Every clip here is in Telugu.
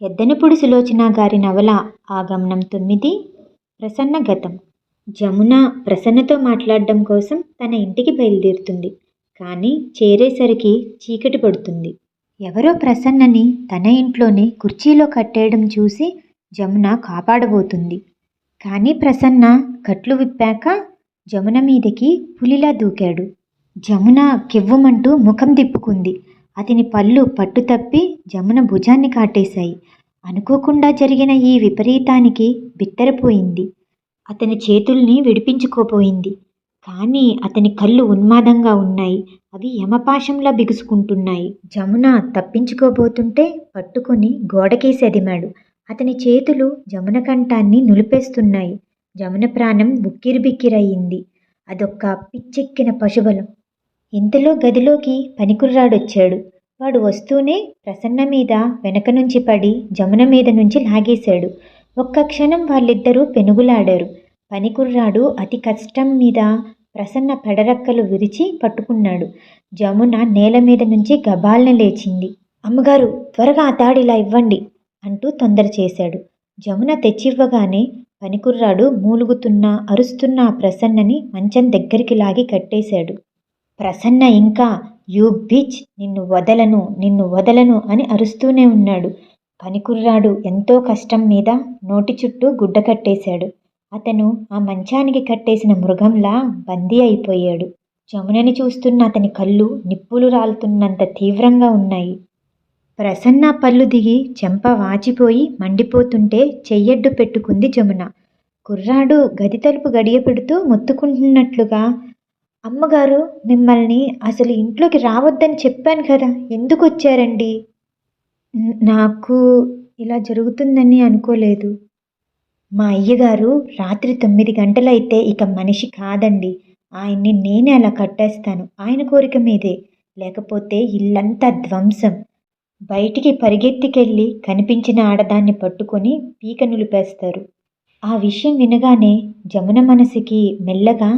ఎద్దనపూడి సులోచన గారి నవల ఆగమనం 9 ప్రసన్న గతం. జమున ప్రసన్నతో మాట్లాడడం కోసం తన ఇంటికి బయలుదేరుతుంది. కానీ చేరేసరికి చీకటి పడుతుంది. ఎవరో ప్రసన్నని తన ఇంట్లోనే కుర్చీలో కట్టేయడం చూసి జమున కాపాడబోతుంది. కానీ ప్రసన్న కట్లు విప్పాక జమున మీదకి పులిలా దూకాడు. జమున కెవ్వుమంటూ ముఖం తిప్పుకుంది. అతని పళ్ళు పట్టుతప్పి జమున భుజాన్ని కాటేశాయి. అనుకోకుండా జరిగిన ఈ విపరీతానికి బిత్తరపోయింది. అతని చేతుల్ని విడిపించుకోపోయింది. కానీ అతని కళ్ళు ఉన్మాదంగా ఉన్నాయి. అవి యమపాశంలా బిగుసుకుంటున్నాయి. జమున తప్పించుకోబోతుంటే పట్టుకొని గోడకేసి అదిమాడు. అతని చేతులు జమున కంఠాన్ని నులిపేస్తున్నాయి. జమున ప్రాణం ఉక్కిరిబిక్కిరయింది. అదొక్క పిచ్చెక్కిన పశుబలం. ఇంతలో గదిలోకి పనికుర్రాడొచ్చాడు. వాడు వస్తూనే ప్రసన్న మీద వెనక నుంచి పడి జమున మీద నుంచి లాగేశాడు. ఒక్క క్షణం వాళ్ళిద్దరూ పెనుగులాడారు. పనికుర్రాడు అతి కష్టం మీద ప్రసన్న పెడరక్కలు విరిచి పట్టుకున్నాడు. జమున నేల మీద నుంచి గబాల్న లేచింది. అమ్మగారు, త్వరగా ఆ తాడిలా ఇవ్వండి అంటూ తొందర చేశాడు. జమున తెచ్చివ్వగానే పనికుర్రాడు మూలుగుతున్నా అరుస్తున్న ఆ ప్రసన్నని మంచం దగ్గరికి లాగి కట్టేశాడు. ప్రసన్న ఇంకా యూ బిచ్, నిన్ను వదలను అని అరుస్తూనే ఉన్నాడు. పనికుర్రాడు ఎంతో కష్టం మీద నోటి చుట్టూ గుడ్డ కట్టేశాడు. అతను ఆ మంచానికి కట్టేసిన మృగంలా బందీ అయిపోయాడు. జమునని చూస్తున్న అతని కళ్ళు నిప్పులు రాలుతున్నంత తీవ్రంగా ఉన్నాయి. ప్రసన్న పళ్ళు దిగి చెంప వాచిపోయి మండిపోతుంటే చెయ్యడ్డు పెట్టుకుంది జమున. కుర్రాడు గది తలుపు గడియ పెడుతూ మొత్తుకుంటున్నట్లుగా, అమ్మగారు, మిమ్మల్ని అసలు ఇంట్లోకి రావద్దని చెప్పాను కదా, ఎందుకు వచ్చారండి? నాకు ఇలా జరుగుతుందని అనుకోలేదు. మా అయ్యగారు రాత్రి 9 గంటలైతే ఇక మనిషి కాదండి. ఆయన్ని నేనే అలా కట్టేస్తాను. ఆయన కోరిక మీదే. లేకపోతే ఇల్లంతా ధ్వంసం. బయటికి పరిగెత్తికెళ్ళి కనిపించిన ఆడదాన్ని పట్టుకొని పీక నులిపేస్తారు. ఆ విషయం వినగానే జమున మనసుకి మెల్లగా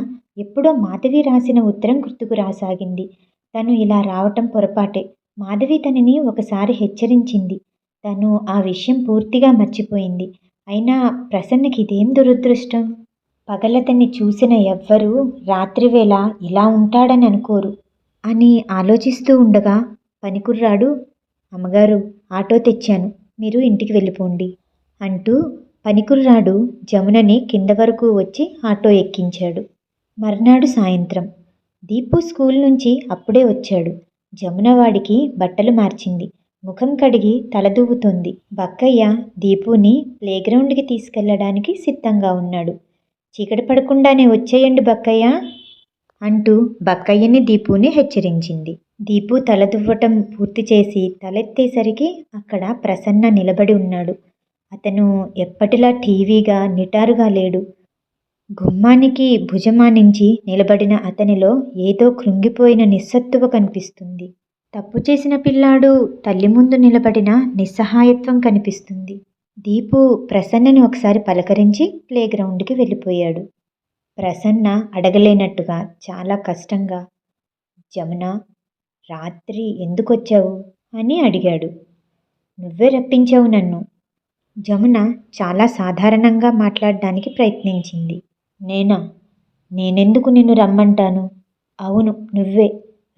ఎప్పుడో మాధవి రాసిన ఉత్తరం గుర్తుకు రాసాగింది. తను ఇలా రావటం పొరపాటే. మాధవి తనని ఒకసారి హెచ్చరించింది. తను ఆ విషయం పూర్తిగా మర్చిపోయింది. అయినా ప్రసన్నకి ఇదేం దురదృష్టం? పగలతన్ని చూసిన ఎవ్వరూ రాత్రివేళ ఇలా ఉంటాడని అనుకోరు అని ఆలోచిస్తూ ఉండగా పనికుర్రాడు, అమ్మగారు, ఆటో తెచ్చాను, మీరు ఇంటికి వెళ్ళిపోండి అంటూ పనికుర్రాడు జమునని కింద వరకు వచ్చి ఆటో ఎక్కించాడు. మర్నాడు సాయంత్రం దీపు స్కూల్ నుంచి అప్పుడే వచ్చాడు. జమున వాడికి బట్టలు మార్చింది. ముఖం కడిగి తలదూవుతోంది. బక్కయ్య దీపుని ప్లేగ్రౌండ్కి తీసుకెళ్లడానికి సిద్ధంగా ఉన్నాడు. చీకటి పడకుండానే వచ్చేయండి బక్కయ్య అంటూ బక్కయ్యని దీపుని హెచ్చరించింది. దీపు తలదువ్వటం పూర్తి చేసి తలెత్తేసరికి అక్కడ ప్రసన్న నిలబడి ఉన్నాడు. అతను ఎప్పటిలా టీవీగా నిటారుగా లేడు. గుమ్మానికి భుజమానించి నిలబడిన అతనిలో ఏదో కృంగిపోయిన నిస్సత్తువ కనిపిస్తుంది. తప్పు చేసిన పిల్లాడు తల్లి ముందు నిలబడిన నిస్సహాయత్వం కనిపిస్తుంది. దీపు ప్రసన్నని ఒకసారి పలకరించి ప్లేగ్రౌండ్కి వెళ్ళిపోయాడు. ప్రసన్న అడగలేనట్టుగా చాలా కష్టంగా, జమున, రాత్రి ఎందుకొచ్చావు అని అడిగాడు. నువ్వే రప్పించావు నన్ను. జమున చాలా సాధారణంగా మాట్లాడడానికి ప్రయత్నించింది. నేనెందుకు నిన్ను రమ్మంటాను? అవును, నువ్వే.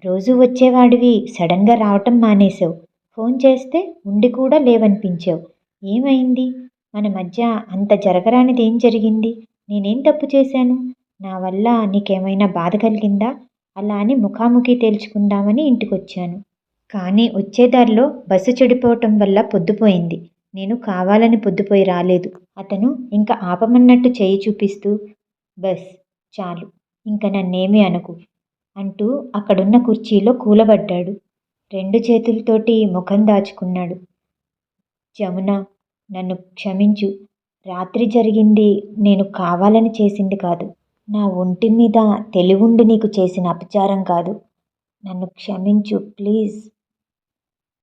రోజు వచ్చేవాడివి సడన్గా రావటం మానేశావు. ఫోన్ చేస్తే ఉండి కూడా లేవనిపించావు. ఏమైంది? మన మధ్య అంత జరగరానిది ఏం జరిగింది? నేనేం తప్పు చేశాను? నా వల్ల నీకేమైనా బాధ కలిగిందా? అలా అని ముఖాముఖి తేల్చుకుందామని ఇంటికొచ్చాను. కానీ వచ్చేదారిలో బస్సు చెడిపోవటం వల్ల పొద్దుపోయింది. నేను కావాలని పొద్దుపోయి రాలేదు. అతను ఇంకా ఆపమన్నట్టు చేయి చూపిస్తూ, బస్ చాలు, ఇంక నన్నేమీ అనకు అంటూ అక్కడున్న కుర్చీలో కూలబడ్డాడు. 2 చేతులతోటి ముఖం దాచుకున్నాడు. జమున, నన్ను క్షమించు. రాత్రి జరిగింది నేను కావాలని చేసింది కాదు. నా ఒంటి మీద తెలివుండి నీకు చేసిన అపచారం కాదు. నన్ను క్షమించు ప్లీజ్.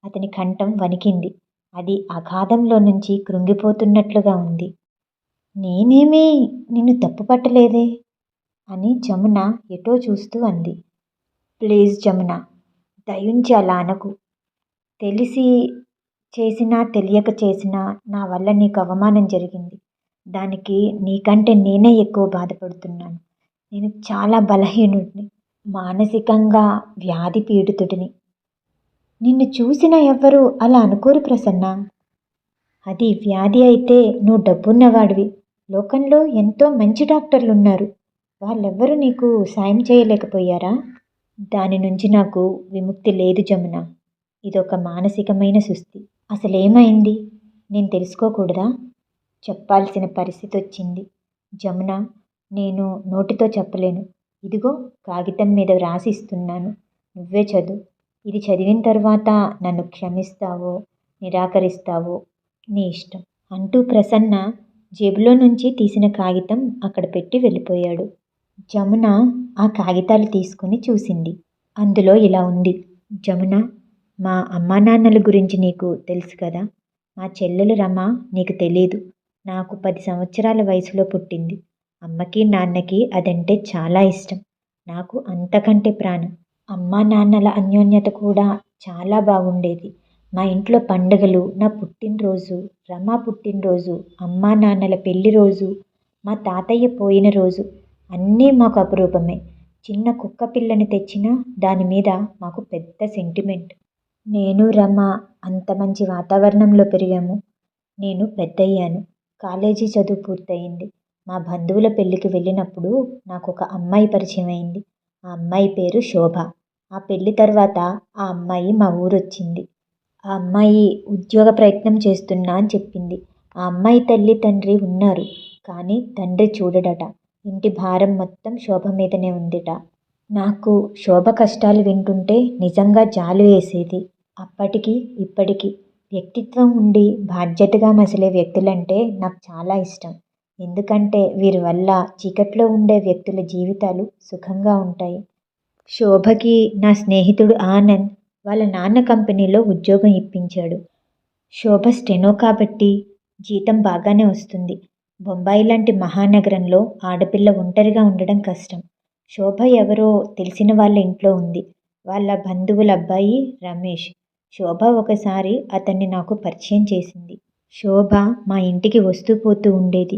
అతని కంఠం వణికింది. అది అగాధంలో నుంచి కృంగిపోతున్నట్లుగా ఉంది. నేనేమీ నిన్ను తప్పు పట్టలేదే అని జమున ఎటో చూస్తూ అంది. ప్లీజ్ జమున, దయుంచి అలా అనకు. చేసినా తెలియక చేసినా నా వల్ల నీకు అవమానం జరిగింది. దానికి నీకంటే నేనే ఎక్కువ బాధపడుతున్నాను. నేను చాలా బలహీనుడిని. మానసికంగా వ్యాధి పీడితుడిని. నిన్ను చూసిన ఎవ్వరూ అలా అనుకోరు ప్రసన్న. అది వ్యాధి అయితే నువ్వు డబ్బున్నవాడివి. లోకంలో ఎంతో మంచి డాక్టర్లున్నారు. వాళ్ళెవ్వరూ నీకు సాయం చేయలేకపోయారా? దాని నుంచి నాకు విముక్తి లేదు జమున. ఇదొక మానసికమైన సుస్థి. అసలేమైంది? నేను తెలుసుకోకూడదా? చెప్పాల్సిన పరిస్థితి వచ్చింది. జమున, నేను నోటితో చెప్పలేను. ఇదిగో కాగితం మీద వ్రాసి ఇస్తున్నాను. నువ్వే చదువు. ఇది చదివిన తర్వాత నన్ను క్షమిస్తావో నిరాకరిస్తావో నీ ఇష్టం అంటూ ప్రసన్న జేబులో నుంచి తీసిన కాగితం అక్కడ పెట్టి వెళ్ళిపోయాడు. జమున ఆ కాగితాలు తీసుకుని చూసింది. అందులో ఇలా ఉంది. జమున, మా అమ్మానాన్నల గురించి నీకు తెలుసు కదా. మా చెల్లెలు రమ నీకు తెలీదు. నాకు 10 సంవత్సరాల వయసులో పుట్టింది. అమ్మకి నాన్నకి అదంటే చాలా ఇష్టం. నాకు అంతకంటే ప్రాణం. అమ్మా నాన్నల అన్యోన్యత కూడా చాలా బాగుండేది. మా ఇంట్లో పండుగలు, నా పుట్టినరోజు, రమ పుట్టినరోజు, అమ్మా నాన్నల పెళ్లి రోజు, మా తాతయ్య పోయిన రోజు అన్నీ మాకు అపురూపమే. చిన్న కుక్క పిల్లని తెచ్చినా దాని మీద మాకు పెద్ద సెంటిమెంట్. నేను రమ అంత మంచి వాతావరణంలో పెరిగాము. నేను పెద్దయ్యాను. కాలేజీ చదువు పూర్తయింది. మా బంధువుల పెళ్ళికి వెళ్ళినప్పుడు నాకు ఒక అమ్మాయి పరిచయం అయింది. ఆ అమ్మాయి పేరు శోభ. ఆ పెళ్లి తర్వాత ఆ అమ్మాయి మా ఊరొచ్చింది. ఆ అమ్మాయి ఉద్యోగ ప్రయత్నం చేస్తున్నా అని చెప్పింది. ఆ అమ్మాయి తల్లి తండ్రి ఉన్నారు. కానీ తండ్రి చూడడట. ఇంటి భారం మొత్తం శోభ మీదనే ఉందిట. నాకు శోభ కష్టాలు వింటుంటే నిజంగా జాలి వేసేది. అప్పటికి ఇప్పటికి వ్యక్తిత్వం ఉండి బాధ్యతగా మసిలే వ్యక్తులంటే నాకు చాలా ఇష్టం. ఎందుకంటే వీరి వల్ల చీకట్లో ఉండే వ్యక్తుల జీవితాలు సుఖంగా ఉంటాయి. శోభకి నా స్నేహితుడు ఆనంద్ వాళ్ళ నాన్న కంపెనీలో ఉద్యోగం ఇప్పించాడు. శోభ స్టెనో కాబట్టి జీతం బాగానే వస్తుంది. బొంబాయి లాంటి మహానగరంలో ఆడపిల్ల ఒంటరిగా ఉండడం కష్టం. శోభ ఎవరో తెలిసిన వాళ్ళ ఇంట్లో ఉంది. వాళ్ళ బంధువుల అబ్బాయి రమేష్. శోభ ఒకసారి అతన్ని నాకు పరిచయం చేసింది. శోభ మా ఇంటికి వస్తూ పోతూ ఉండేది.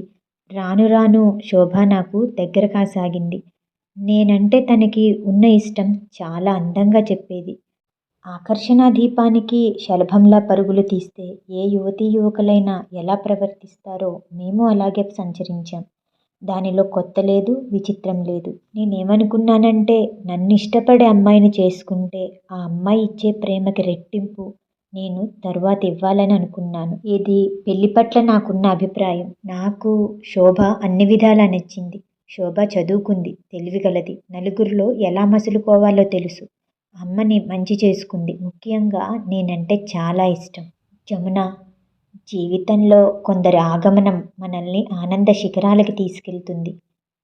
రాను రాను శోభ నాకు దగ్గర కాసాగింది. నేనంటే తనకి ఉన్న ఇష్టం చాలా అందంగా చెప్పేది. ఆకర్షణా దీపానికి శలభంలా పరుగులు తీస్తే ఏ యువతీ యువకులైనా ఎలా ప్రవర్తిస్తారో మేము అలాగే సంచరించాం. దానిలో కొత్త లేదు, విచిత్రం లేదు. నేనేమనుకున్నానంటే నన్ను ఇష్టపడే అమ్మాయిని చేసుకుంటే ఆ అమ్మాయి ఇచ్చే ప్రేమకి రెట్టింపు నేను తరువాత ఇవ్వాలని అనుకున్నాను. ఇది పెళ్లి పట్ల నాకున్న అభిప్రాయం. నాకు శోభ అన్ని విధాలా నచ్చింది. శోభ చదువుకుంది, తెలివిగలది, నలుగురిలో ఎలా మసులుకోవాలో తెలుసు. అమ్మని మంచి చేసుకుంది. ముఖ్యంగా నేనంటే చాలా ఇష్టం. జమున, జీవితంలో కొందరి ఆగమనం మనల్ని ఆనంద శిఖరాలకి తీసుకెళ్తుంది.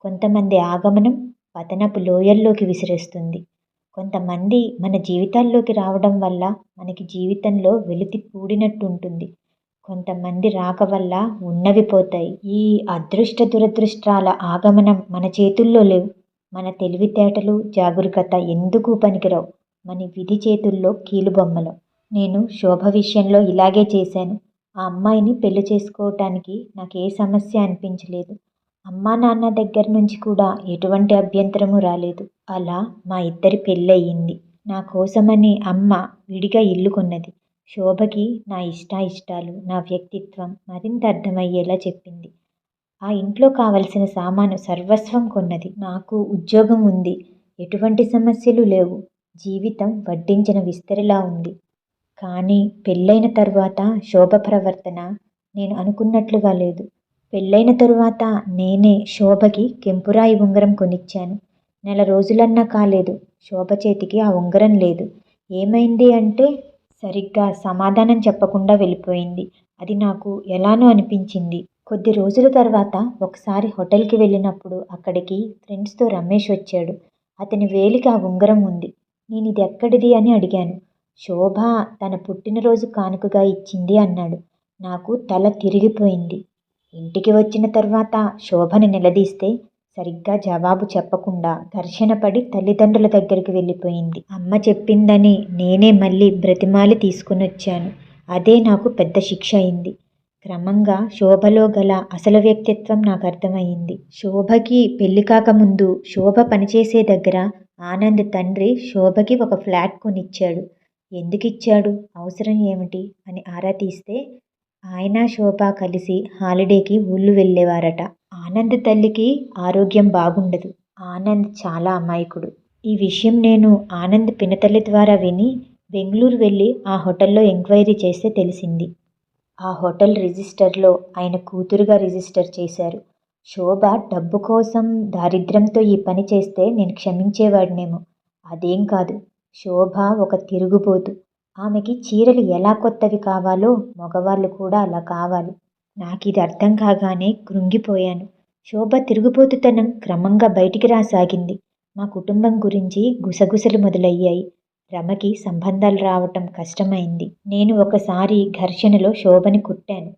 కొంతమంది ఆగమనం పతనపు లోయల్లోకి విసిరేస్తుంది. కొంతమంది మన జీవితాల్లోకి రావడం వల్ల మనకి జీవితంలో వెలితి పూడినట్టు ఉంటుంది. కొంతమంది రాక వల్ల ఉన్నవి పోతాయి. ఈ అదృష్ట దురదృష్టాల ఆగమనం మన చేతుల్లో లేవు. మన తెలివితేటలు జాగరూకత ఎందుకు పనికిరావు. మన విధి చేతుల్లో కీలుబొమ్మలు. నేను శోభ విషయంలో ఇలాగే చేశాను. ఆ అమ్మాయిని పెళ్లి చేసుకోవటానికి నాకు ఏ సమస్య అనిపించలేదు. అమ్మా నాన్న దగ్గర నుంచి కూడా ఎటువంటి అభ్యంతరము రాలేదు. అలా మా ఇద్దరి పెళ్ళయింది. నా కోసమని అమ్మ విడిగా ఇల్లు కొన్నది. శోభకి నా ఇష్టాయిష్టాలు, నా వ్యక్తిత్వం మరింత అర్థమయ్యేలా చెప్పింది. ఆ ఇంట్లో కావలసిన సామాను సర్వస్వం కొన్నది. నాకు ఉద్యోగం ఉంది. ఎటువంటి సమస్యలు లేవు. జీవితం వడ్డించిన విస్తరిలా ఉంది. కానీ పెళ్ళైన తరువాత శోభ ప్రవర్తన నేను అనుకున్నట్లుగా లేదు. పెళ్ళైన తరువాత నేనే శోభకి కెంపురాయి ఉంగరం కొనిచ్చాను. నెల రోజులన్నా కాలేదు శోభ చేతికి ఆ ఉంగరం లేదు. ఏమైంది అంటే సరిగ్గా సమాధానం చెప్పకుండా వెళ్ళిపోయింది. అది నాకు ఎలానో అనిపించింది. కొద్ది రోజుల తర్వాత ఒకసారి హోటల్కి వెళ్ళినప్పుడు అక్కడికి ఫ్రెండ్స్తో రమేష్ వచ్చాడు. అతని వేలికి ఆ ఉంగరం ఉంది. నేను ఇది ఎక్కడిది అని అడిగాను. శోభ తన పుట్టినరోజు కానుకగా ఇచ్చింది అన్నాడు. నాకు తల తిరిగిపోయింది. ఇంటికి వచ్చిన తర్వాత శోభని నిలదీస్తే సరిగ్గా జవాబు చెప్పకుండా ఘర్షణ పడి తల్లిదండ్రుల దగ్గరికి వెళ్ళిపోయింది. అమ్మ చెప్పిందని నేనే మళ్ళీ బ్రతిమాలి తీసుకునొచ్చాను. అదే నాకు పెద్ద శిక్ష అయింది. క్రమంగా శోభలో గల అసలు వ్యక్తిత్వం నాకు అర్థమయ్యింది. శోభకి పెళ్లి కాకముందు శోభ పనిచేసే దగ్గర ఆనంద్ తండ్రి శోభకి ఒక ఫ్లాట్ కొనిచ్చాడు. ఎందుకిచ్చాడు, అవసరం ఏమిటి అని ఆరా తీస్తే ఆయన శోభ కలిసి హాలిడేకి ఊళ్ళు వెళ్ళేవారట. ఆనంద్ తల్లికి ఆరోగ్యం బాగుండదు. ఆనంద్ చాలా అమాయకుడు. ఈ విషయం నేను ఆనంద్ పినతల్లి ద్వారా విని బెంగళూరు వెళ్ళి ఆ హోటల్లో ఎంక్వైరీ చేస్తే తెలిసింది. ఆ హోటల్ రిజిస్టర్లో ఆయన కూతురుగా రిజిస్టర్ చేశారు. శోభ డబ్బు కోసం దారిద్ర్యంతో ఈ పని చేస్తే నేను క్షమించేవాడినేమో. అదేం కాదు. శోభ ఒక తిరుగుబోతు. ఆమెకి చీరలు ఎలా కొత్తవి కావాలో మగవాళ్ళు కూడా అలా కావాలి. నాకిది అర్థం కాగానే కృంగిపోయాను. శోభ తిరుగుబోతుతనం క్రమంగా బయటికి రాసాగింది. మా కుటుంబం గురించి గుసగుసలు మొదలయ్యాయి. రమకి సంబంధాలు రావటం కష్టమైంది. నేను ఒకసారి ఘర్షణలో శోభని కొట్టాను.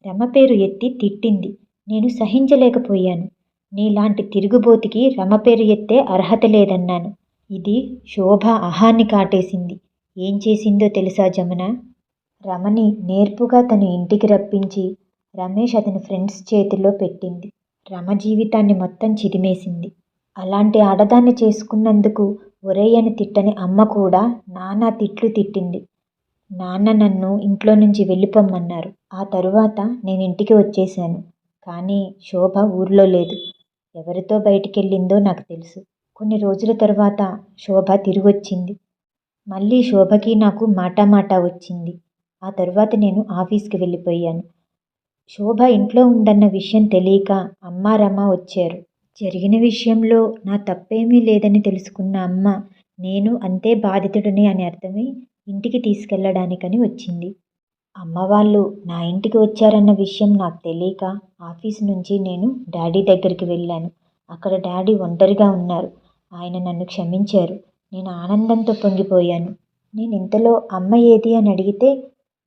రమ పేరు ఎత్తి తిట్టింది. నేను సహించలేకపోయాను. నీలాంటి తిరుగుబోతికి రమ పేరు ఎత్తే అర్హత లేదన్నాను. ఇది శోభ అహాన్ని కాటేసింది. ఏం చేసిందో తెలుసా జమున? రమని నేర్పుగా తన ఇంటికి రప్పించి రమేష్ అతని ఫ్రెండ్స్ చేతిలో పెట్టింది. రమ జీవితాన్ని మొత్తం చిదిమేసింది. అలాంటి ఆడదాన్ని చేసుకున్నందుకు ఒరేయ్ అని తిట్టని అమ్మ కూడా నానా తిట్లు తిట్టింది. నాన్న నన్ను ఇంట్లో నుంచి వెళ్ళిపోమ్మన్నారు. ఆ తరువాత నేను ఇంటికి వచ్చేశాను. కానీ శోభ ఊర్లో లేదు. ఎవరితో బయటికెళ్ళిందో నాకు తెలుసు. కొన్ని రోజుల తర్వాత శోభ తిరిగొచ్చింది. మళ్ళీ శోభకి నాకు మాటా వచ్చింది. ఆ తరువాత నేను ఆఫీస్కి వెళ్ళిపోయాను. శోభ ఇంట్లో ఉందన్న విషయం తెలియక అమ్మ రమ వచ్చారు. జరిగిన విషయంలో నా తప్పేమీ లేదని తెలుసుకున్న అమ్మ నేను అంతే బాధితుడిని అని అర్థమై ఇంటికి తీసుకెళ్ళడానికని వచ్చింది. అమ్మ వాళ్ళు నా ఇంటికి వచ్చారన్న విషయం నాకు తెలియక ఆఫీస్ నుంచి నేను డాడీ దగ్గరికి వెళ్ళాను. అక్కడ డాడీ ఒంటరిగా ఉన్నారు. ఆయన నన్ను క్షమించారు. నేను ఆనందంతో పొంగిపోయాను. నేను ఇంతలో అమ్మ ఏది అని అడిగితే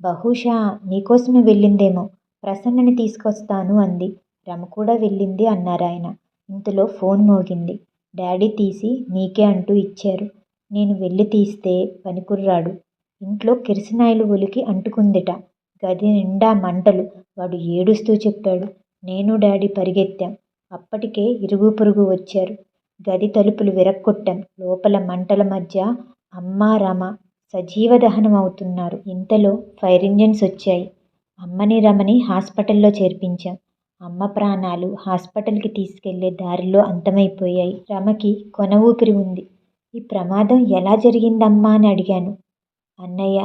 బహుశా నీకోసమే వెళ్ళిందేమో, ప్రసన్నని తీసుకొస్తాను అంది. రమ కూడా వెళ్ళింది అన్నారాయన. ఇంతలో ఫోన్ మోగింది. డాడీ తీసి నీకే అంటూ ఇచ్చారు. నేను వెళ్ళి తీస్తే పనికుర్రాడు ఇంట్లో కిరసనాయిలు ఒలికి అంటుకుందిట. గది నిండా మంటలు. వాడు ఏడుస్తూ చెప్పాడు. నేను డాడీ పరిగెత్తాం. అప్పటికే ఇరుగు పొరుగు వచ్చారు. గది తలుపులు విరక్కొట్టాం. లోపల మంటల మధ్య అమ్మ రమ సజీవ దహనం అవుతున్నారు. ఇంతలో ఫైర్ ఇంజన్స్ వచ్చాయి. అమ్మని రమని హాస్పిటల్లో చేర్పించాం. అమ్మ ప్రాణాలు హాస్పిటల్కి తీసుకెళ్లే దారిలో అంతమైపోయాయి. రమకి కొన ఊపిరి ఉంది. ఈ ప్రమాదం ఎలా జరిగిందమ్మా అని అడిగాను. అన్నయ్య,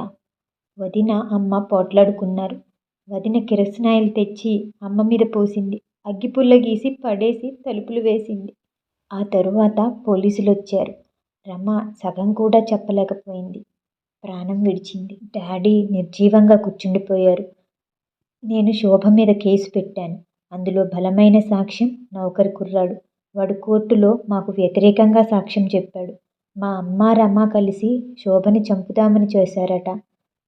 వదిన, అమ్మ పోట్లాడుకున్నారు. వదిన కిరసనాయిలు తెచ్చి అమ్మ మీద పోసింది. అగ్గిపుల్ల గీసి పడేసి తలుపులు వేసింది. ఆ తరువాత పోలీసులు వచ్చారు. రమ సగం కూడా చెప్పలేకపోయింది. ప్రాణం విడిచింది. డాడీ నిర్జీవంగా కూర్చుండిపోయారు. నేను శోభ మీద కేసు పెట్టాను. అందులో బలమైన సాక్ష్యం నౌకరు కుర్రాడు. వాడు కోర్టులో మాకు వ్యతిరేకంగా సాక్ష్యం చెప్పాడు. మా అమ్మ రమ కలిసి శోభని చంపుదామని చేశారట.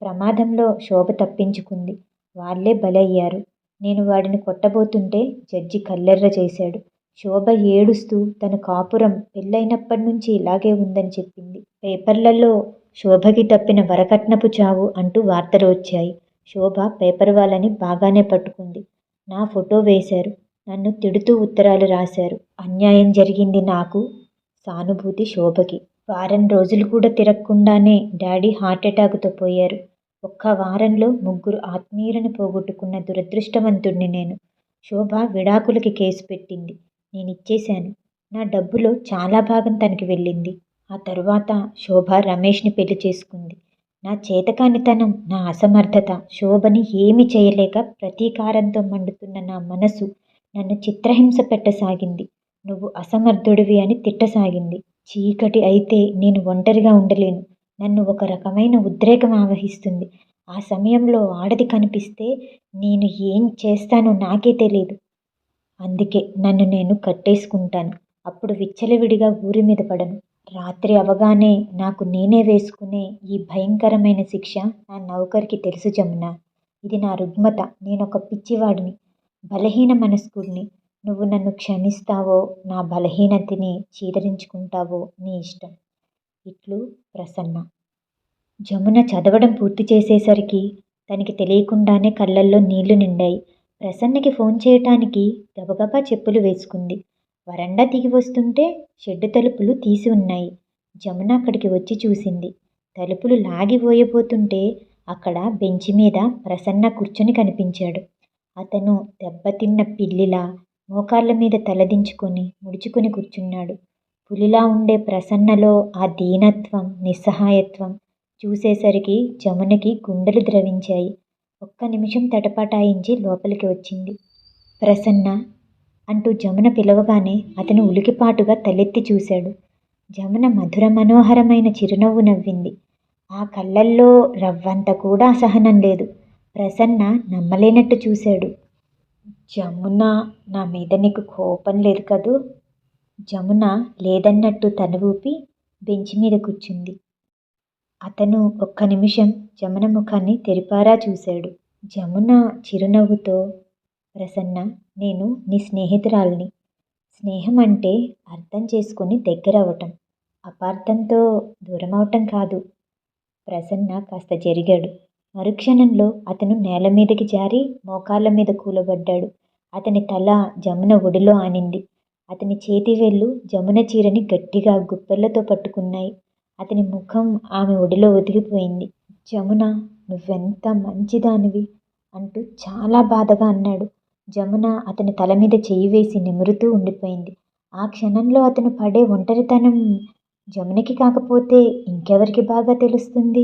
ప్రమాదంలో శోభ తప్పించుకుంది. వాళ్ళే బలయ్యారు. నేను వాడిని కొట్టబోతుంటే జడ్జి కల్లెర్ర చేశాడు. శోభ ఏడుస్తూ తన కాపురం పెళ్ళైనప్పటి నుంచి ఇలాగే ఉందని చెప్పింది. పేపర్లలో శోభకి తప్పిన వరకట్నపు చావు అంటూ వార్తలు వచ్చాయి. శోభ పేపర్ వాళ్ళని బాగానే పట్టుకుంది. నా ఫోటో వేశారు. నన్ను తిడుతూ ఉత్తరాలు రాశారు. అన్యాయం జరిగింది నాకు, సానుభూతి శోభకి. వారం రోజులు కూడా తిరగకుండానే డాడీ హార్ట్అటాక్తో పోయారు. ఒక్క వారంలో 3 ఆత్మీయులను పోగొట్టుకున్న దురదృష్టవంతుడిని నేను. శోభ విడాకులకి కేసు పెట్టింది. నేనిచ్చేశాను. నా డబ్బులో చాలా భాగం తనకి వెళ్ళింది. ఆ తరువాత శోభ రమేష్ని పెళ్లి చేసుకుంది. నా చేతకానితనం, నా అసమర్థత, శోభని ఏమీ చేయలేక ప్రతీకారంతో మండుతున్న నా మనసు నన్ను చిత్రహింస పెట్టసాగింది. నువ్వు అసమర్థుడివి అని తిట్టసాగింది. చీకటి అయితే నేను ఒంటరిగా ఉండలేను. నన్ను ఒక రకమైన ఉద్రేకం ఆవహిస్తుంది. ఆ సమయంలో ఆడది కనిపిస్తే నేను ఏం చేస్తానో నాకే తెలీదు. అందుకే నన్ను నేను కట్టేసుకుంటాను. అప్పుడు విచ్చలవిడిగా ఊరి మీద పడను. రాత్రి అవగానే నాకు నేనే వేసుకునే ఈ భయంకరమైన శిక్ష నా నౌకర్కి తెలుసు జమున. ఇది నా రుగ్మత. నేనొక పిచ్చివాడిని, బలహీన మనస్కుడిని. నువ్వు నన్ను క్షమిస్తావో నా బలహీనతని చీదరించుకుంటావో నీ ఇష్టం. ఇట్లు ప్రసన్న. జమున చదవడం పూర్తి చేసేసరికి తనకి తెలియకుండానే కళ్ళల్లో నీళ్లు నిండాయి. ప్రసన్నకి ఫోన్ చేయటానికి గబగబా చెప్పులు వేసుకుంది. వరండా దిగి వస్తుంటే షెడ్డు తలుపులు తీసి ఉన్నాయి. జమున అక్కడికి వచ్చి చూసింది. తలుపులు లాగి పోయబోతుంటే అక్కడ బెంచి మీద ప్రసన్న కూర్చొని కనిపించాడు. అతను దెబ్బతిన్న పిల్లిలా మోకాళ్ళ మీద తలదించుకొని ముడుచుకొని కూర్చున్నాడు. పులిలా ఉండే ప్రసన్నలో ఆ దీనత్వం, నిస్సహాయత్వం చూసేసరికి జమునకి గుండెలు ద్రవించాయి. ఒక్క నిమిషం తటపటాయించి లోపలికి వచ్చింది. ప్రసన్న అంటూ జమున పిలవగానే అతను ఉలికిపాటుగా తలెత్తి చూశాడు. జమున మధుర మనోహరమైన చిరునవ్వు నవ్వింది. ఆ కళ్ళల్లో రవ్వంత కూడా అసహనం లేదు. ప్రసన్న నమ్మలేనట్టు చూశాడు. జమున, నా మీద నీకు కోపం లేదు కదూ? జమున లేదన్నట్టు తల ఊపి బెంచి మీద కూర్చుంది. అతను ఒక్క నిమిషం జమున ముఖాన్ని తెరిపారా చూశాడు. జమున చిరునవ్వుతో, ప్రసన్న, నేను నీ స్నేహితురాల్ని. స్నేహం అంటే అర్థం చేసుకుని దగ్గరవటం, అపార్థంతో దూరమవటం కాదు. ప్రసన్న కాస్త జరిగాడు. మరుక్షణంలో అతను నేల మీదకి జారి మోకాళ్ళ మీద కూలబడ్డాడు. అతని తల జమున ఒడిలో ఆనింది. అతని చేతివేళ్లు జమున చీరని గట్టిగా గుప్పెళ్లతో పట్టుకున్నాయి. అతని ముఖం ఆమె ఒడిలో ఒదిగిపోయింది. జమున, నువ్వెంత మంచిదానివి అంటూ చాలా బాధగా అన్నాడు. జమున అతని తల మీద చెయ్యి వేసి నిమురుతూ ఉండిపోయింది. ఆ క్షణంలో అతను పడే ఒంటరితనం జమునకి కాకపోతే ఇంకెవరికి బాగా తెలుస్తుంది?